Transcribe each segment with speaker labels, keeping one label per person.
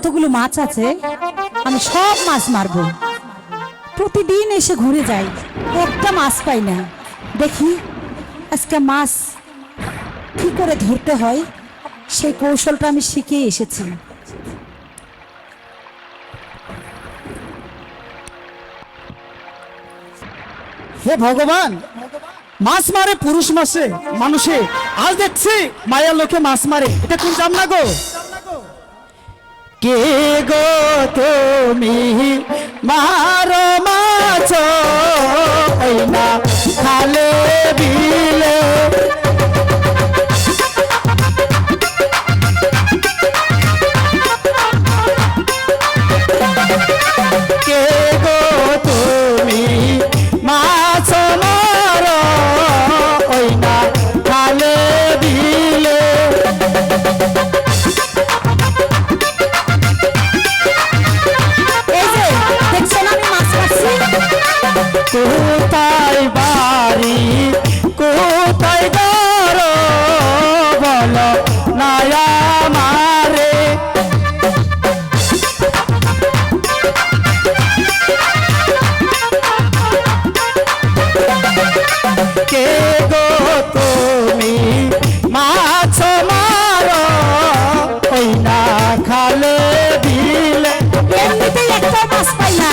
Speaker 1: যতগুলো মাছ আছে আমি সব মাছ মারবো। প্রতিদিন এসে ঘুরে যাই, একটা মাছ পাই না। দেখি আজকে মাছ কি করে ধরতে হয় সেই কৌশলটা আমি শিখে এসেছি।
Speaker 2: হে ভগবান, মাছ মারে পুরুষ মাসে মানুষে, আজ দেখছি মায়ের লোকে মাছ মারে, এটা কোন জাম না গো? কে গো তুমি মারো মাছ ওই না খালে বিলে, কে গো তুমি মাছ মারো ওই না খালে বিলে,
Speaker 1: এই যে দেখছেন আমি মাছ মারছি।
Speaker 2: কোথায় বাড়ি কোথায় ঘর বলো নায়া মারে, কে গো তুমি মাছ মারো ওই না খালে বিলে,
Speaker 1: এমনিতেই একটা মাছ পাই না,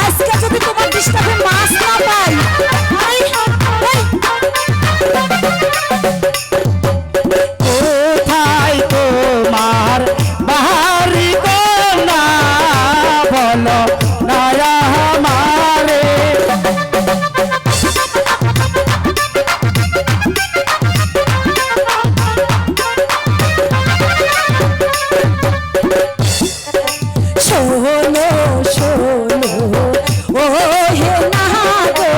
Speaker 1: আজকে যদি তোমার ডিস্টার্বে মাছ না পাই, এই, এই,
Speaker 2: কোথায় তোমার বাড়ি কন্যা বলো নায়া মারে,
Speaker 1: শোনো শোনো ও হে না গো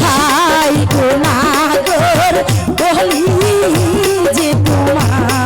Speaker 1: হাই গো নাগর বলি যে তোমার